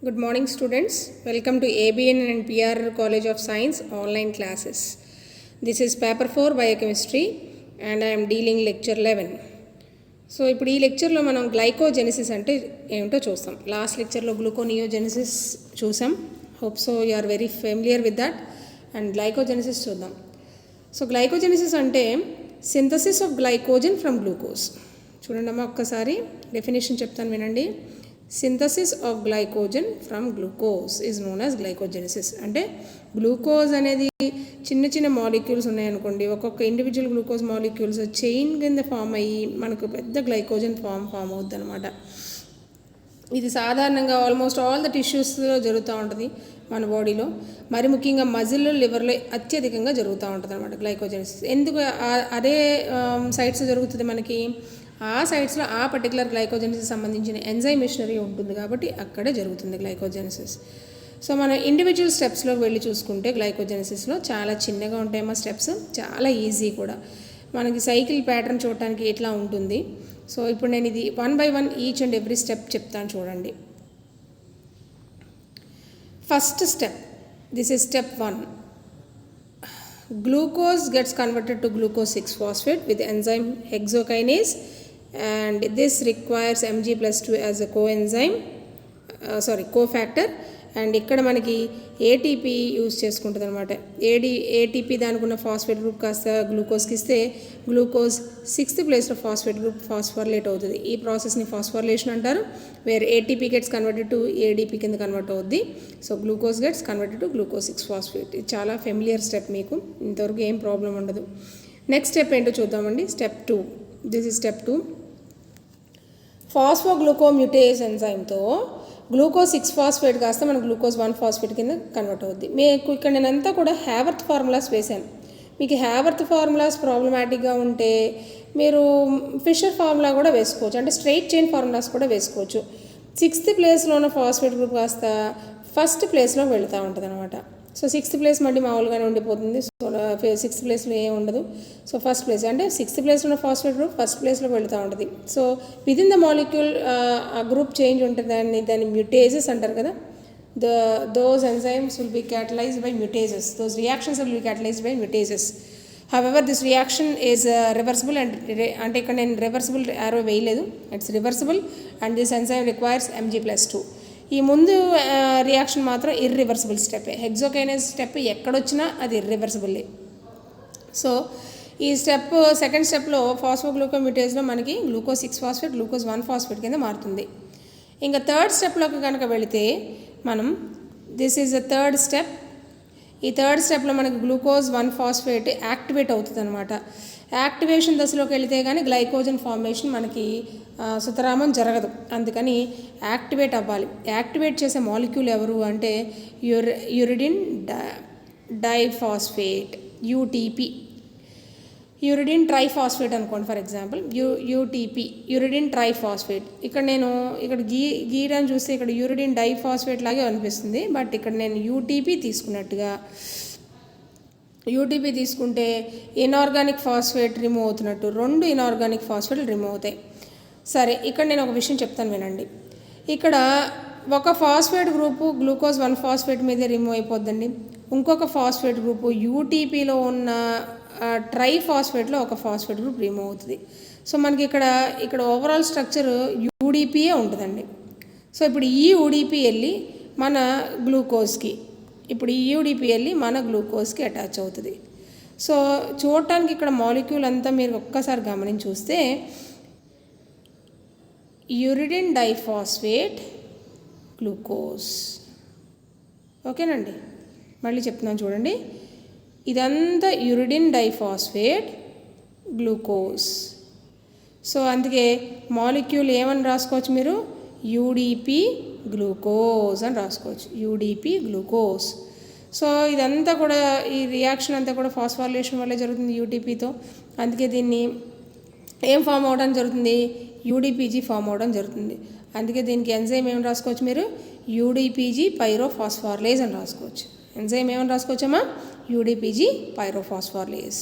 Good morning students. Welcome to ABN and PR College of Science online classes. This is paper 4 biochemistry and I am dealing lecture 11. So ఇప్పుడు ఈ లెక్చర్లో మనం glycogenesis అంటే ఏమిటో చూస్తాం. Last లెక్చర్లో gluconeogenesis చూసాం. Hope so you are very familiar with that. And glycogenesis చూద్దాం. సో గ్లైకోజెనిసిస్ అంటే synthesis of glycogen from glucose. చూడండి అమ్మా, ఒక్కసారి డెఫినేషన్ చెప్తాను వినండి. Synthesis of glycogen from glucose is known as glycogenesis. అంటే గ్లూకోజ్ అనేది చిన్న చిన్న మాలిక్యూల్స్ ఉన్నాయనుకోండి, ఒక్కొక్క ఇండివిజువల్ గ్లూకోజ్ మాలిక్యూల్స్ చైన్ కింద ఫామ్ అయ్యి మనకు పెద్ద గ్లైకోజన్ ఫామ్ అవుద్ది అనమాట. ఇది సాధారణంగా ఆల్మోస్ట్ ఆల్ ద టిష్యూస్లో జరుగుతూ ఉంటుంది మన బాడీలో. మరి ముఖ్యంగా మజిల్, లివర్లో అత్యధికంగా జరుగుతూ ఉంటుంది అనమాట గ్లైకోజెనిసిస్. ఎందుకు అదే సైట్స్ జరుగుతుంది మనకి? ఆ సైట్స్లో ఆ పర్టికులర్ గ్లైకోజెనిసిస్ సంబంధించిన ఎంజైమ్ మిషనరీ ఉంటుంది కాబట్టి అక్కడే జరుగుతుంది గ్లైకోజెనిసిస్. సో మన ఇండివిజువల్ స్టెప్స్లోకి వెళ్ళి చూసుకుంటే గ్లైకోజెనిసిస్లో చాలా చిన్నగా ఉంటాయమ్మా స్టెప్స్, చాలా ఈజీ కూడా. మనకి సైకిల్ ప్యాటర్న్ చూడటానికి ఇట్లా ఉంటుంది. సో ఇప్పుడు నేను ఇది 1 by 1 each and every step చెప్తాను చూడండి. First step, this is step 1. Glucose gets converted to glucose 6-phosphate with enzyme hexokinase, and this requires Mg+2 as a cofactor. And ఇక్కడ మనకి ఏటీపీ యూజ్ చేసుకుంటుంది అనమాట. ఏటీపీ దానికి ఉన్న ఫాస్ఫేట్ గ్రూప్ కాస్త గ్లూకోజ్కి ఇస్తే గ్లూకోజ్ 6th ప్లేస్లో ఫాస్ఫేట్ గ్రూప్ ఫాస్ఫోరిలేట్ అవుతుంది. ఈ ప్రాసెస్ని ఫాస్ఫోరిలేషన్ అంటారు. Where ATP gets converted to ADP కింద కన్వర్ట్ అవుద్ది. So glucose gets converted to glucose 6-phosphate. ఇది చాలా ఫెమిలియర్ స్టెప్, మీకు ఇంతవరకు ఏం ప్రాబ్లం ఉండదు. నెక్స్ట్ స్టెప్ ఏంటో చూద్దామండి. Step 2, this is step 2. Phosphoglucomutase ఎంజైమ్తో గ్లూకోజ్ 6-phosphate కాస్త మన గ్లూకోజ్ 1-phosphate కింద కన్వర్ట్ అవుద్ది. మీకు ఇక్కడ నేనంతా కూడా హ్యావర్త్ ఫార్ములాస్ వేశాను. మీకు హ్యావర్త్ ఫార్ములాస్ ప్రాబ్లమాటిక్గా ఉంటే మీరు ఫిషర్ ఫార్ములా కూడా వేసుకోవచ్చు, అంటే స్ట్రైట్ చైన్ ఫార్ములాస్ కూడా వేసుకోవచ్చు. 6th ప్లేస్లో ఉన్న ఫాస్ఫేట్ గ్రూప్ కాస్త 1st ప్లేస్లో వెళుతూ ఉంటుంది అనమాట. సో 6th ప్లేస్ మళ్ళీ మామూలుగానే ఉండిపోతుంది. సో 6th ప్లేస్లో ఏం ఉండదు. సో 1st ప్లేస్ అంటే 6th ప్లేస్లో ఉన్న ఫాస్ఫేట్ గ్రూప్ 1st ప్లేస్లో వెళుతూ ఉంటుంది. సో విదిన్ ద మాలిక్యూల్ ఆ గ్రూప్ చేంజ్ ఉంటుంది, దాన్ని మ్యూటేజెస్ అంటారు కదా. those enzymes will be catalyzed by mutases. Those reactions will be catalyzed by mutases. However, this reaction is reversible, and అంటే ఇక్కడ నేను రివర్సిబుల్ యారో వేయలేదు, it's reversible and this enzyme requires Mg+2. ఈ ముందు రియాక్షన్ మాత్రం ఇర్రివర్సిబుల్ స్టెప్. హెక్సోకైనేజ్ స్టెప్ ఎక్కడొచ్చినా అది ఇర్రివర్సిబుల్లే. So ఈ step, second స్టెప్లో ఫాస్ఫోగ్లూకోమ్యూటేజ్లో మనకి గ్లూకోజ్ 6-phosphate గ్లూకోజ్ 1-phosphate కింద మారుతుంది. ఇంకా థర్డ్ స్టెప్లోకి కనుక వెళితే మనం, this is the third step. ఈ థర్డ్ స్టెప్లో మనకి గ్లూకోజ్ 1-phosphate యాక్టివేట్ అవుతుంది అనమాట. యాక్టివేషన్ దశలోకి వెళితే కానీ గ్లైకోజన్ ఫార్మేషన్ మనకి సుతరామం జరగదు. అందుకని యాక్టివేట్ అవ్వాలి. యాక్టివేట్ చేసే మాలిక్యూల్ ఎవరు అంటే uridine diphosphate, UTP. Uridine triphosphate అనుకోండి for example, UTP, uridine triphosphate. ఇక్కడ నేను గీయడానికి చూస్తే ఇక్కడ యూరిడిన్ డైఫాస్ఫేట్ లాగే అనిపిస్తుంది, బట్ ఇక్కడ నేను యూటీపీ తీసుకున్నట్టుగా, యూటీపీ తీసుకుంటే ఇనార్గానిక్ ఫాస్ఫేట్ రిమూవ్ అవుతున్నట్టు 2 ఇనార్గానిక్ ఫాస్ఫేట్లు రిమూవ్ అవుతాయి. సరే, ఇక్కడ నేను ఒక విషయం చెప్తాను వినండి. ఇక్కడ ఒక ఫాస్ఫేట్ గ్రూపు గ్లూకోజ్ 1-phosphate మీదే రిమూవ్ అయిపోద్దండి. ఇంకొక ఫాస్ఫేట్ గ్రూపు యూటీపీలో ఉన్న ట్రైఫాస్ఫేట్లో ఒక ఫాస్ఫేట్ గ్రూప్ రిమూవ్ అవుతుంది. సో మనకి ఇక్కడ ఓవరాల్ స్ట్రక్చర్ యూడీపీయే ఉంటుందండి. సో ఇప్పుడు ఈ యూడీపీ వెళ్ళి మన గ్లూకోజ్కి, అటాచ్ అవుతుంది. సో చూడటానికి ఇక్కడ మాలిక్యూల్ అంతా మీరు ఒక్కసారి గమనించి చూస్తే యూరిడిన్ డైఫాస్ఫేట్ గ్లూకోజ్. ఓకేనండి, మళ్ళీ చెప్తున్నాను చూడండి. ఇదంతా యూరిడిన్ డైఫాస్ఫేట్ గ్లూకోజ్. సో అందుకే మాలిక్యూల్ ఏమని రాసుకోవచ్చు మీరు? యూడీపీ గ్లూకోజ్ అని రాసుకోవచ్చు, యూడీపీ గ్లూకోజ్. సో ఇదంతా కూడా, ఈ రియాక్షన్ అంతా కూడా ఫాస్ఫోరిలేషన్ వల్లే జరుగుతుంది యూటీపీతో. అందుకే దీన్ని ఏం ఫామ్ అవ్వడం జరుగుతుంది? యూడీపీజీ ఫామ్ అవ్వడం జరుగుతుంది. అందుకే దీనికి ఎంజైమ్ ఏమని రాసుకోవచ్చు మీరు? యూడీపీజీ పైరోఫాస్ఫోరిలేజ్ అని రాసుకోవచ్చు. ఎంజైమ్ ఏమని రాసుకోవచ్చమ్మా? UDPG pyrophosphorylase.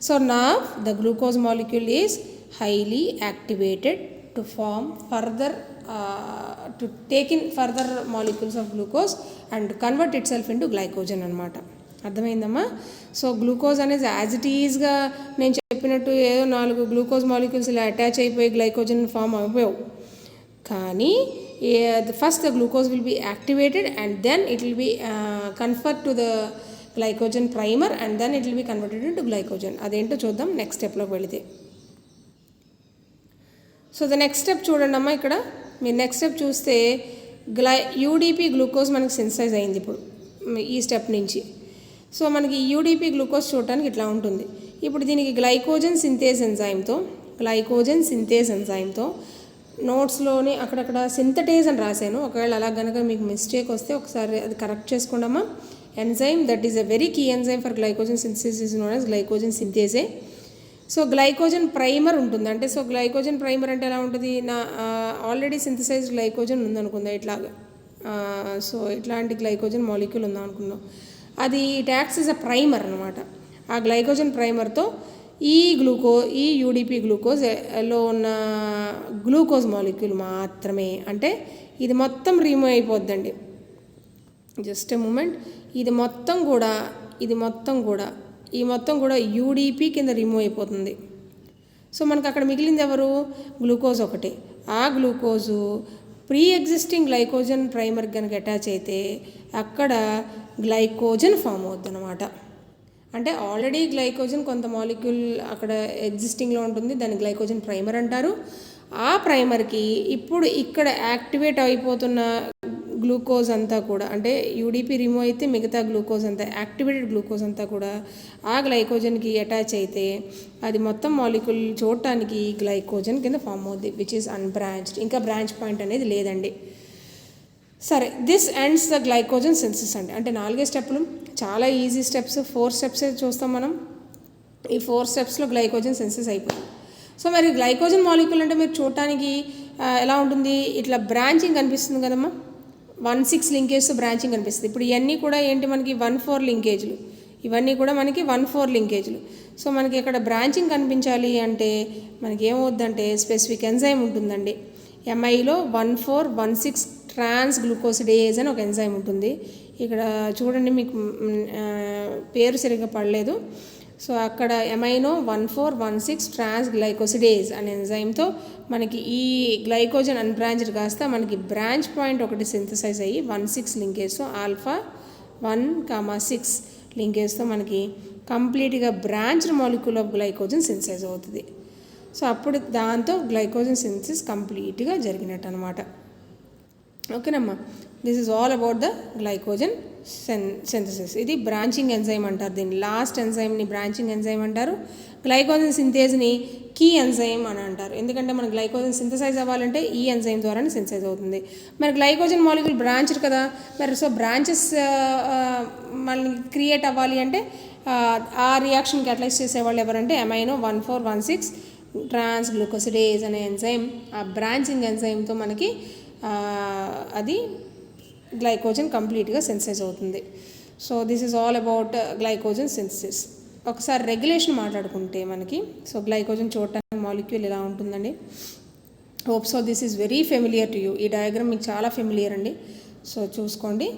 సో నా the glucose molecule is highly activated to form further to take in further molecules of glucose and convert itself into glycogen అనమాట. అర్థమైందమ్మా? సో గ్లూకోజ్ అనేది యాజ్ ఇట్ ఈజ్గా నేను చెప్పినట్టు ఏదో 4 గ్లూకోజ్ మాలిక్యూల్స్ ఇలా attach అయిపోయి గ్లైకోజన్ ఫామ్ అయిపోయావు. కానీ first the glucose will be activated and then it will be convert to the glycogen primer and then it will be converted into glycogen. అదేంటో చూద్దాం నెక్స్ట్ స్టెప్లోకి వెళితే. సో ద నెక్స్ట్ స్టెప్ చూడండి అమ్మా. ఇక్కడ మీరు next step చూస్తే UDP glucose మనకి synthesise అయింది ఇప్పుడు ఈ స్టెప్ నుంచి. సో మనకి యూడిపి గ్లూకోజ్ చూడటానికి ఇట్లా ఉంటుంది. ఇప్పుడు దీనికి గ్లైకోజన్ సింథేజ్ ఎంజైమ్తో నోట్స్లోని అక్కడక్కడ సింథటేజ్ అని రాశాను. ఒకవేళ అలా కనుక మీకు మిస్టేక్ వస్తే ఒకసారి అది కరెక్ట్ చేసుకోండమ్మా. Enzyme that is a very key enzyme for glycogen synthesis is known as glycogen synthase. So glycogen primer ఉంటుంది. అంటే సో గ్లైకోజన్ ప్రైమర్ అంటే ఎలా ఉంటుంది, నా ఆల్రెడీ సింథసైజ్డ్ గ్లైకోజన్ ఉందనుకుందాం ఇట్లాగా. సో ఇట్లాంటి గ్లైకోజన్ మాలిక్యూల్ ఉందాం అనుకుందాం. అది it acts is a primer అనమాట. ఆ గ్లైకోజన్ ప్రైమర్తో ఈ యూడిపి గ్లూకోజ్లో ఉన్న గ్లూకోజ్ మాలిక్యూల్ మాత్రమే, అంటే ఇది మొత్తం రిమూవ్ అయిపోద్దండి. Just a moment. ఇది మొత్తం కూడా యూడిపి కింద రిమూవ్ అయిపోతుంది. సో మనకు అక్కడ మిగిలింది ఎవరు, గ్లూకోజ్ ఒకటే. ఆ glucose pre existing glycogen primer కనుక అటాచ్ అయితే అక్కడ గ్లైకోజన్ ఫామ్ అవుతుంది అనమాట. అంటే ఆల్రెడీ గ్లైకోజన్ కొంత మాలిక్యూల్ అక్కడ ఎగ్జిస్టింగ్లో ఉంటుంది, దాన్ని గ్లైకోజన్ ప్రైమర్ అంటారు. ఆ ప్రైమర్కి ఇప్పుడు ఇక్కడ యాక్టివేట్ అయిపోతున్న గ్లూకోజ్ అంతా కూడా, అంటే యూడిపి రిమూవ్ అయితే మిగతా గ్లూకోజ్ అంతా, యాక్టివేటెడ్ గ్లూకోజ్ అంతా కూడా ఆ గ్లైకోజన్కి అటాచ్ అయితే అది మొత్తం మాలిక్యూల్ చూడటానికి గ్లైకోజన్ కింద ఫామ్ అవుద్ది, విచ్ ఈస్ అన్బ్రాంచ్డ్. ఇంకా బ్రాంచ్ పాయింట్ అనేది లేదండి. సరే, this ends the glycogen synthesis అండి. అంటే 4 స్టెప్పులు, చాలా ఈజీ స్టెప్స్. 4 స్టెప్స్ చూస్తాం మనం. ఈ 4 స్టెప్స్లో గ్లైకోజన్ సింథసిస్ అయిపోయింది. సో మరి గ్లైకోజన్ మాలిక్యూల్ అంటే మీరు చూడటానికి ఎలా ఉంటుంది, ఇట్లా బ్రాంచింగ్ కనిపిస్తుంది కదమ్మా. 1,6 లింకేజ్తో బ్రాంచింగ్ కనిపిస్తుంది. ఇప్పుడు ఇవన్నీ కూడా ఏంటి, మనకి 1,4 లింకేజ్లు. ఇవన్నీ కూడా మనకి 1,4 లింకేజ్లు. సో మనకి ఇక్కడ బ్రాంచింగ్ కనిపించాలి అంటే మనకి ఏమవుద్దంటే స్పెసిఫిక్ ఎంజైమ్ ఉంటుందండి. ఎంఐలో 1416 ట్రాన్స్ గ్లూకోసిడేజ్ అని ఒక ఎంజైమ్ ఉంటుంది. ఇక్కడ చూడండి, మీకు పేరు సరిగ్గా పడలేదు. సో అక్కడ ఎమైనో 1416 ట్రాన్స్ గ్లైకోసిడేజ్ అనే ఎంజైమ్తో మనకి ఈ గ్లైకోజన్ అన్బ్రాంచ్డ్ కాస్త మనకి బ్రాంచ్ పాయింట్ ఒకటి సింథసైజ్ అయ్యి 16 లింకేజ్తో ఆల్ఫా 1,6 లింకేజ్తో మనకి కంప్లీట్గా branched molecule of glycogen synthesize అవుతుంది. సో అప్పుడు దాంతో గ్లైకోజన్ సింథసిస్ కంప్లీట్గా జరిగినట్టు అనమాట. ఓకేనమ్మా, this is all about the glycogen synthesis. ఇది బ్రాంచింగ్ ఎంజైమ్ అంటారు. దీన్ని లాస్ట్ ఎంజైమ్ని బ్రాంచింగ్ ఎంజైమ్ అంటారు. గ్లైకోజన్ సింథేజ్ని కీ ఎంజైమ్ అని అంటారు. ఎందుకంటే మన గ్లైకోజన్ సింథసైజ్ అవ్వాలంటే ఈ ఎంజైమ్ ద్వారానే సింథసైజ్ అవుతుంది. మరి గ్లైకోజన్ మాలిక్యూల్ బ్రాంచ్డ్ కదా, మరి సో బ్రాంచెస్ మళ్ళీ క్రియేట్ అవ్వాలి అంటే ఆ రియాక్షన్ క్యాటలైజ్ చేసేవాళ్ళు ఎవరంటే ఎమైనో 1416 ట్రాన్స్ గ్లూకోసిడేజ్ అనే ఎంజైమ్. ఆ బ్రాంచింగ్ ఎంజైమ్తో మనకి అది గ్లైకోజన్ కంప్లీట్గా సింథసైజ్ అవుతుంది. So this is all about glycogen synthesis. ఒకసారి రెగ్యులేషన్ మాట్లాడుకుంటే మనకి, సో గ్లైకోజన్ చూడటానికి మాలిక్యూల్ ఇలా ఉంటుందండి. Hope so this is very familiar to you. ఈ డయాగ్రామ్ మీకు చాలా ఫెమిలియర్ అండి. సో చూసుకోండి,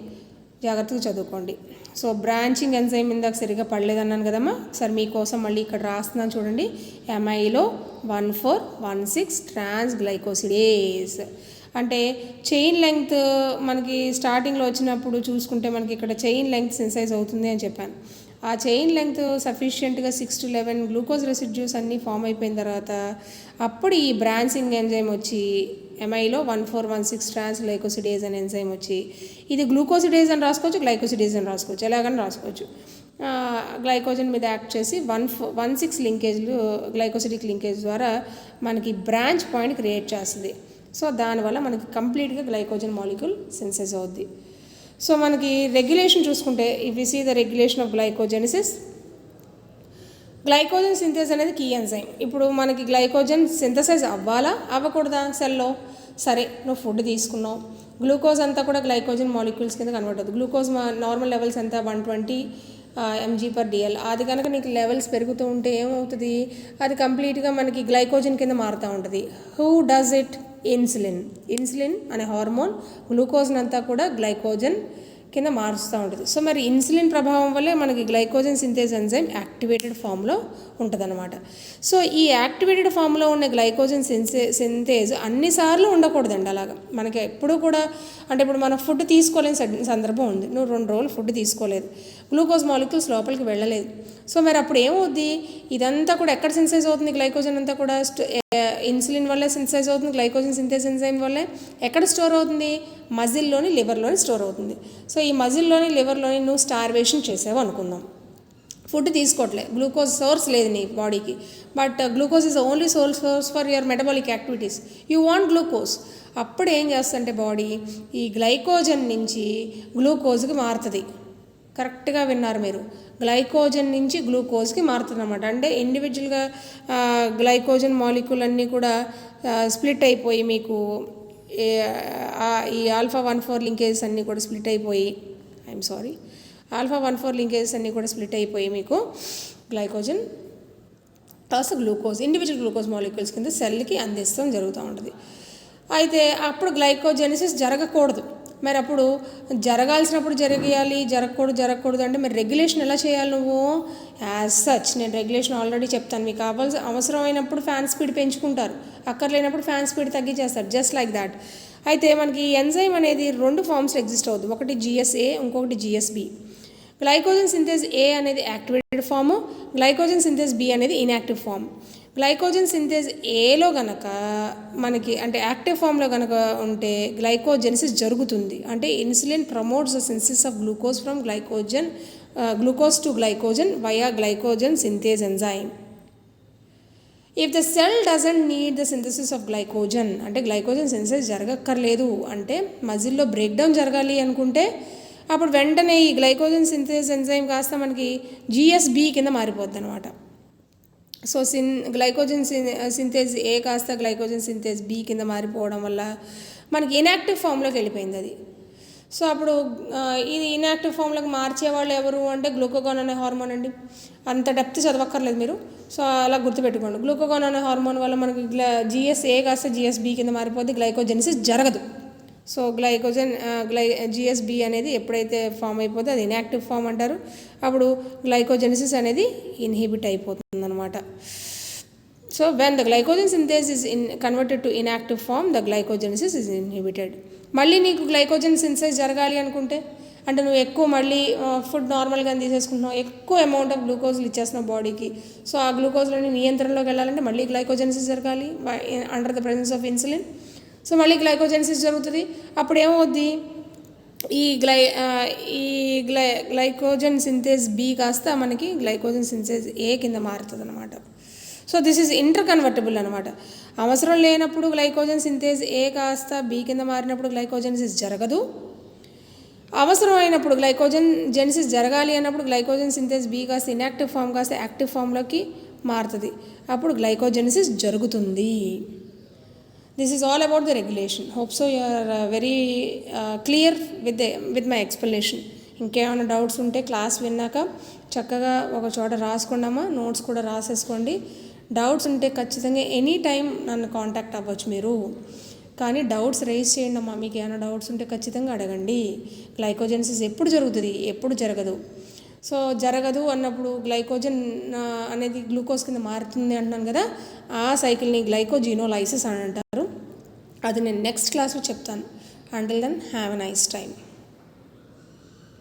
జాగ్రత్తగా చదువుకోండి. సో బ్రాంచింగ్ ఎంజైమ్ ఇందాక సరిగ్గా పడలేదన్నాను కదమ్మా. ఒకసారి మీకోసం మళ్ళీ ఇక్కడ రాస్తున్నాను చూడండి. ఎంఐలో 1416 ట్రాన్స్ గ్లైకోసిడేజ్ అంటే చైన్ లెంగ్త్ మనకి స్టార్టింగ్లో వచ్చినప్పుడు చూసుకుంటే మనకి ఇక్కడ చైన్ లెంగ్త్ సింథసైజ్ అవుతుంది అని చెప్పాను. ఆ చైన్ లెంగ్త్ సఫిషియెంట్గా 6 to 11 గ్లూకోజ్ రెసిడ్యూస్ అన్నీ ఫామ్ అయిపోయిన తర్వాత అప్పుడు ఈ బ్రాంచింగ్ ఎంజైమ్ వచ్చి ఎంఐలో 1416 ట్రాన్స్ గ్లైకోసిడేజ్ అనే ఎంజైమ్ వచ్చి ఇది గ్లూకోసిడేజ్ అని రాసుకోవచ్చు, గ్లైకోసిడేజ్ అని రాసుకోవచ్చు, ఎలాగని రాసుకోవచ్చు. గ్లైకోజన్ మీద యాక్ట్ చేసి 16 లింకేజ్లు గ్లైకోసిడిక్ లింకేజ్ ద్వారా మనకి బ్రాంచ్ పాయింట్ క్రియేట్ చేస్తుంది. సో దానివల్ల మనకి కంప్లీట్గా గ్లైకోజన్ మాలిక్యూల్ సింథసైజ్ అవుద్ది. సో మనకి రెగ్యులేషన్ చూసుకుంటే if you see the regulation of glycogenesis, glycogen synthase అనేది కీ ఎంజైమ్. ఇప్పుడు మనకి గ్లైకోజన్ సింథసైజ్ అవ్వాలా అవ్వకూడదా సెల్లో? సరే, నువ్వు ఫుడ్ తీసుకున్నావు, గ్లూకోజ్ అంతా కూడా గ్లైకోజన్ మాలిక్యూల్స్ కింద కన్వర్ట్ అవుతుంది. గ్లూకోజ్ నార్మల్ లెవెల్స్ అంతా 120 mg/dl. అది కనుక నీకు లెవెల్స్ పెరుగుతూ ఉంటే ఏమవుతుంది, అది కంప్లీట్గా మనకి గ్లైకోజన్ కింద మారుతూ ఉంటుంది. Who does it? ఇన్సులిన్ అనే హార్మోన్ గ్లూకోజ్ని అంతా కూడా గ్లైకోజన్ కింద మారుస్తూ ఉంటుంది. సో మరి ఇన్సులిన్ ప్రభావం వల్లే మనకి గ్లైకోజన్ సింథేజ్ ఎంజైమ్ యాక్టివేటెడ్ ఫామ్లో ఉంటుందన్నమాట. సో ఈ యాక్టివేటెడ్ ఫామ్లో ఉన్న గ్లైకోజన్ సింథేజ్ అన్నిసార్లు ఉండకూడదండి. అలాగా మనకి ఎప్పుడూ కూడా అంటే ఇప్పుడు మనం ఫుడ్ తీసుకోలేని సందర్భం ఉంది. నువ్వు 2 రోజులు ఫుడ్ తీసుకోలేదు, గ్లూకోజ్ మాలిక్యూల్స్ లోపలికి వెళ్ళలేదు. సో మరి అప్పుడు ఏమవుద్ది, ఇదంతా కూడా ఎక్కడ సింథసైజ్ అవుతుంది, గ్లైకోజన్ అంతా కూడా ఇన్సులిన్ వల్లే సింథసైజ్ అవుతుంది. గ్లైకోజన్ సింథేజ్ ఎంజైమ్ వల్లే ఎక్కడ స్టోర్ అవుతుంది, మజిల్లోని లివర్లోని స్టోర్ అవుతుంది. సో ఈ మజిల్లోని లివర్లోని నువ్వు స్టార్వేషన్ చేసావు అనుకుందాం, ఫుడ్ తీసుకోవట్లే, గ్లూకోజ్ సోర్స్ లేదు నీ బాడీకి, but glucose is only source for your metabolic activities, you want glucose. అప్పుడు ఏం చేస్తుంటే బాడీ ఈ గ్లైకోజన్ నుంచి గ్లూకోజ్కి మారుతుంది. కరెక్ట్గా విన్నారు మీరు, గ్లైకోజన్ నుంచి గ్లూకోజ్కి మారుతుంది అన్నమాట. అంటే ఇండివిజువల్గా గ్లైకోజన్ మాలిక్యూల్ అన్నీ కూడా స్ప్లిట్ అయిపోయి మీకు ఈ ఆల్ఫా 1,4 లింకేజెస్ అన్నీ కూడా స్ప్లిట్ అయిపోయి ఆల్ఫా 1,4 లింకేజెస్ అన్నీ కూడా స్ప్లిట్ అయిపోయి మీకు glycogen plus glucose individual glucose molecules కింద సెల్కి అందిస్తాం జరుగుతూ ఉంటుంది. అయితే అప్పుడు గ్లైకోజెనిసిస్ జరగకూడదు. మరి అప్పుడు జరగాల్సినప్పుడు జరగకూడదు అంటే మరి రెగ్యులేషన్ ఎలా చేయాలి నువ్వు? యాజ్ సచ్ నేను రెగ్యులేషన్ ఆల్రెడీ చెప్తాను. మీకు అవసరమైనప్పుడు ఫ్యాన్ స్పీడ్ పెంచుకుంటారు, అక్కర్లేనప్పుడు ఫ్యాన్ స్పీడ్ తగ్గించేస్తారు, జస్ట్ లైక్ దాట్. అయితే మనకి ఎంజైమ్ అనేది 2 ఫామ్స్లో ఎగ్జిస్ట్ అవుతుంది, ఒకటి GSA, ఇంకొకటి GSB. గ్లైకోజన్ సింథేజ్ A అనేది activated form, glycogen synthase B అనేది ఇన్యాక్టివ్ ఫామ్. గ్లైకోజన్ సింథేజ్ Aలో గనక మనకి అంటే యాక్టివ్ ఫామ్లో కనుక ఉంటే గ్లైకోజెనిసిస్ జరుగుతుంది. అంటే insulin promotes the synthesis of glucose from glucose to glycogen via glycogen synthase enzyme. If the cell doesn't need the synthesis of glycogen అంటే గ్లైకోజన్ సింథసిస్ జరగక్కర్లేదు అంటే మజిల్లో బ్రేక్ డౌన్ జరగాలి అనుకుంటే అప్పుడు వెంటనే ఈ గ్లైకోజన్ సింథేజ్ ఎంజైమ్ కాస్త మనకి GSB కింద మారిపోద్ది అనమాట. సో గ్లైకోజన్ సింథేజ్ A కాస్త గ్లైకోజన్ సింథేజ్ B కింద మారిపోవడం వల్ల మనకి ఇన్యాక్టివ్ ఫామ్లోకి వెళ్ళిపోయింది అది. సో అప్పుడు ఇది ఇన్యాక్టివ్ ఫామ్లోకి మార్చేవాళ్ళు ఎవరు అంటే గ్లూకోగాన్ అనే హార్మోన్ అండి. అంత డెప్త్ చదవక్కర్లేదు మీరు, సో అలా గుర్తుపెట్టుకోండి. గ్లూకోగాన్ అనే హార్మోన్ వల్ల మనకి GSA కాస్త GSB కింద మారిపోతే గ్లైకోజెనిసిస్ జరగదు. సో GSB అనేది ఎప్పుడైతే ఫామ్ అయిపోతే అది ఇన్యాక్టివ్ ఫామ్ అంటారు. అప్పుడు గ్లైకోజెనిసిస్ అనేది ఇన్హిబిట్ అయిపోతుంది అనమాట. So when the glycogen synthase is converted to inactive form the glycogenesis is inhibited. మళ్ళీ నీకు గ్లైకోజన్ సింథేజ్ జరగాలి అనుకుంటే అంటే నువ్వు ఎక్కువ మళ్ళీ ఫుడ్ నార్మల్గా తీసేసుకుంటున్నావు, ఎక్కువ అమౌంట్ ఆఫ్ గ్లూకోజ్లు ఇచ్చేస్తున్నావు బాడీకి. సో ఆ గ్లూకోజ్లని నియంత్రణలోకి వెళ్ళాలంటే మళ్ళీ గ్లైకోజెనిసిస్ జరగాలి under the presence of insulin. So మళ్ళీ గ్లైకోజెనిసిస్ జరుగుతుంది. అప్పుడు ఏమవుద్ది, ఈ గ్లైకోజన్ సింథేజ్ B కాస్త మనకి గ్లైకోజన్ సింథేజ్ A కింద మారుతుంది అనమాట. So this is inter convertible అనమాట. అవసరం లేనప్పుడు గ్లైకోజన్ సింథేజ్ A కాస్త B కింద మారినప్పుడు గ్లైకోజెనిసిస్ జరగదు. అవసరం అయినప్పుడు గ్లైకోజెనిసిస్ జరగాలి అన్నప్పుడు గ్లైకోజన్ సింథేజ్ B కాస్త ఇన్యాక్టివ్ ఫామ్ కాస్త యాక్టివ్ ఫామ్లోకి మారుతుంది. అప్పుడు గ్లైకోజెనిసిస్ జరుగుతుంది. This is all about the regulation. Hope so you are very clear with my explanation. ఇంకేమైనా డౌట్స్ ఉంటే క్లాస్ విన్నాక చక్కగా ఒక చోట రాసుకున్నామా, నోట్స్ కూడా రాసేసుకోండి. డౌట్స్ ఉంటే ఖచ్చితంగా ఎనీ టైం నన్ను కాంటాక్ట్ అవ్వచ్చు మీరు. కానీ డౌట్స్ రైజ్ చేయండి అమ్మా, మీకు ఏమైనా డౌట్స్ ఉంటే ఖచ్చితంగా అడగండి. గ్లైకోజెనిసిస్ ఎప్పుడు జరుగుతుంది, ఎప్పుడు జరగదు. సో జరగదు అన్నప్పుడు గ్లైకోజన్ అనేది గ్లూకోజ్ కింద మారుతుంది అంటున్నాను కదా, ఆ సైకిల్ని గ్లైకోజినోలైసిస్ అని అంటారు. అది నేను నెక్స్ట్ క్లాస్లో చెప్తాను. Until then have a nice time.